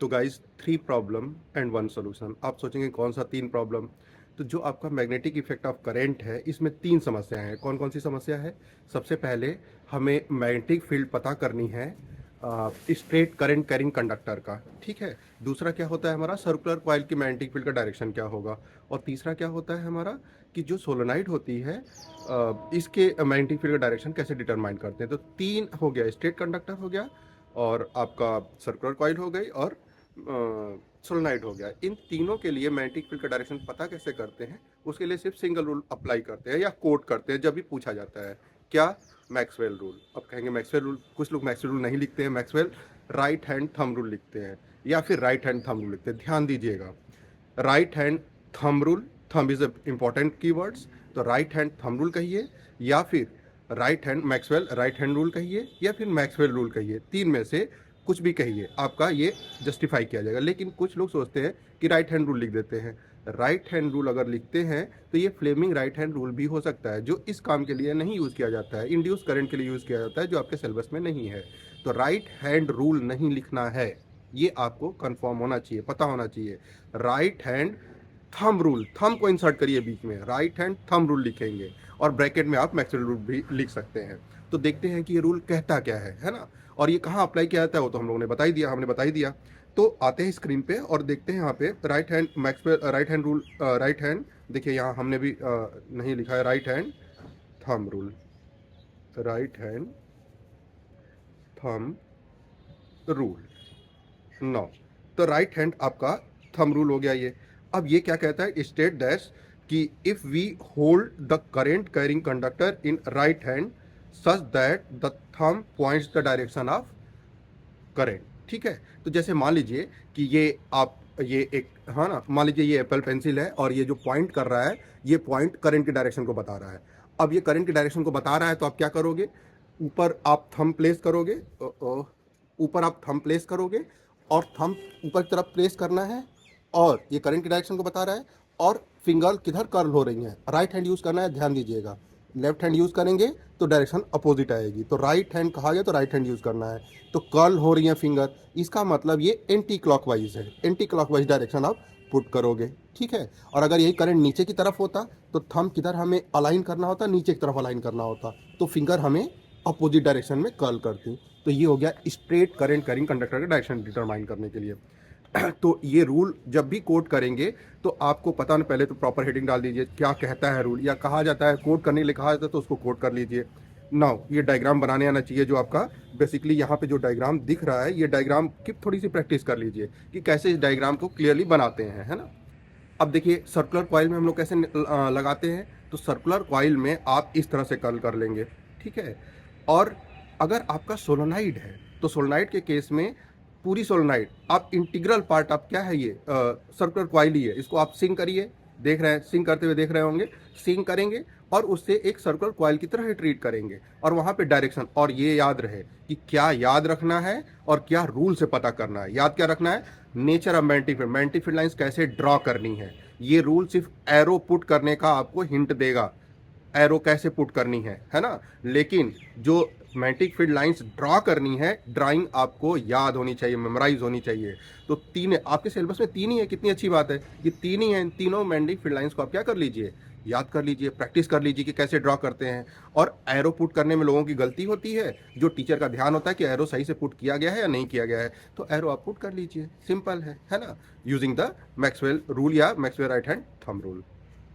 तो guys 3 problem and 1 solution. आप सोचेंगे कौन सा 3 प्रॉब्लम? तो जो आपका मैग्नेटिक इफेक्ट ऑफ करंट है इसमें 3 समस्याएं हैं। कौन कौन सी समस्या है? सबसे पहले हमें मैग्नेटिक फील्ड पता करनी है स्ट्रेट करंट कैरिंग कंडक्टर का, ठीक है। दूसरा क्या होता है हमारा, सर्कुलर कॉइल की मैग्नेटिक फील्ड का डायरेक्शन क्या होगा। और तीसरा क्या होता है हमारा कि जो सोलेनोइड होती है इसके मैग्नेटिक फील्ड का डायरेक्शन कैसे डिटरमाइन करते हैं। तो 3 हो गया, स्ट्रेट कंडक्टर हो गया और आपका सर्कुलर कॉइल हो गई और सोलेनोइड हो गया। इन तीनों के लिए मैग्नेटिक फील्ड का डायरेक्शन पता कैसे करते हैं, उसके लिए सिर्फ सिंगल रूल अप्लाई करते हैं या कोट करते हैं जब भी पूछा जाता है। क्या? Maxwell rule. अब कहेंगे मैक्सवेल रूल, कुछ लोग मैक्सवेल रूल नहीं लिखते हैं, Maxwell right hand thumb rule लिखते हैं या फिर राइट हैंड थंब रूल लिखते हैं। ध्यान दीजिएगा, right hand thumb rule, thumb is important keywords, तो राइट हैंड थंब रूल कहिए या फिर right hand Maxwell right hand rule कहिए या फिर मैक्सवेल रूल कहिए। तीन में से कुछ भी कहिए, आपका ये जस्टिफाई किया जाएगा। लेकिन कुछ लोग सोचते हैं कि राइट हैंड रूल लिख देते हैं। राइट हैंड रूल अगर लिखते हैं तो ये फ्लेमिंग राइट हैंड रूल भी हो सकता है, जो इस काम के लिए नहीं यूज़ किया जाता है, इंड्यूस करंट के लिए यूज़ किया जाता है, जो आपके सिलेबस में नहीं है। तो राइट हैंड रूल नहीं लिखना है, ये आपको कंफर्म होना चाहिए, पता होना चाहिए। Right hand thumb rule, thumb को इंसर्ट करिए बीच में, राइट हैंड थंब रूल लिखेंगे और ब्रैकेट में आप मैक्सवेल रूल भी लिख सकते हैं। तो देखते हैं कि ये रूल कहता क्या है ना। और ये कहाँ अप्लाई किया जाता है वो तो हम लोगों ने बता ही दिया, हमने बता ही दिया। तो आते हैं स्क्रीन पे और देखते हैं यहाँ पे right hand Maxwell right hand rule, right hand देखिए यहाँ हमने भी नहीं लिखा है right hand thumb rule, right hand thumb rule. No, तो राइट हैंड आपका थंब रूल हो गया ये। अब ये क्या कहता है, स्टेट दैट कि if we hold the current carrying conductor in right hand such that the thumb points the direction of current, ठीक है। तो जैसे मान लीजिए कि ये एक, हाँ ना, मान लीजिए ये एप्पल पेंसिल है और ये जो पॉइंट कर रहा है ये पॉइंट करंट की डायरेक्शन को बता रहा है। अब ये करंट की डायरेक्शन को बता रहा है तो आप क्या करोगे, ऊपर आप थंब प्लेस करोगे, ऊपर आप थंब प्लेस करोगे और थंब ऊपर की तरफ प्लेस करना है और ये करंट की डायरेक्शन को बता रहा है और फिंगर किधर कर्ल हो रही है, राइट हैंड यूज़ करना है। ध्यान दीजिएगा, लेफ्ट हैंड यूज़ करेंगे तो डायरेक्शन अपोजिट आएगी। तो राइट हैंड कहा गया तो राइट हैंड यूज़ करना है। तो कर्ल हो रही है फिंगर, इसका मतलब ये एंटी क्लॉकवाइज है, एंटी क्लॉकवाइज डायरेक्शन आप पुट करोगे, ठीक है। और अगर यही करंट नीचे की तरफ होता तो थंब किधर हमें अलाइन करना होता, नीचे की तरफ अलाइन करना होता, तो फिंगर हमें अपोजिट डायरेक्शन में कर्ल करती। तो ये हो गया स्ट्रेट करंट कैरिंग कंडक्टर का डायरेक्शन डिटरमाइन करने के लिए। तो ये रूल जब भी कोट करेंगे तो आपको पता ना, पहले तो प्रॉपर हेडिंग डाल दीजिए क्या कहता है रूल, या कहा जाता है कोट करने के लिए कहा जाता है तो उसको कोट कर लीजिए। नाउ ये डायग्राम बनाने आना चाहिए, जो आपका बेसिकली यहाँ पे जो डायग्राम दिख रहा है, ये डायग्राम की थोड़ी सी प्रैक्टिस कर लीजिए कि कैसे इस डायग्राम को क्लियरली बनाते हैं, है ना। अब देखिए सर्कुलर कॉइल में हम लोग कैसे लगाते हैं, तो सर्कुलर कॉइल में आप इस तरह से कर्ल कर लेंगे, ठीक है। और अगर आपका सोलेनोइड है तो सोलेनोइड के केस में पूरी सोलेनोइड आप इंटीग्रल पार्ट, आप क्या है ये सर्कुलर कॉइल ही है, इसको आप सिंक करिए, देख रहे हैं सिंक करते हुए देख रहे होंगे, सिंक करेंगे और उससे एक सर्कुलर कॉइल की तरह ही ट्रीट करेंगे और वहाँ पे डायरेक्शन। और ये याद रहे कि क्या याद रखना है और क्या रूल से पता करना है। याद क्या रखना है, nature of magnetic field, magnetic field lines कैसे ड्रॉ करनी है। ये रूल सिर्फ एरो पुट करने का आपको हिंट देगा, एरो कैसे पुट करनी है ना। लेकिन जो मैग्नेटिक फील्ड लाइंस ड्रॉ करनी है, ड्राइंग आपको याद होनी चाहिए, मेमोराइज होनी चाहिए। तो तीन आपके सिलेबस में तीन ही है, कितनी अच्छी बात है, ये तीन ही है। इन तीनों मैग्नेटिक फील्ड लाइंस को आप क्या कर लीजिए, याद कर लीजिए, प्रैक्टिस कर लीजिए कि कैसे ड्रॉ करते हैं। और एरो पुट करने में लोगों की गलती होती है, जो टीचर का ध्यान होता है कि एरो सही से पुट किया गया है या नहीं किया गया है, तो एरो आप पुट कर लीजिए, सिंपल है ना, यूजिंग द मैक्सवेल रूल या Maxwell right hand thumb rule.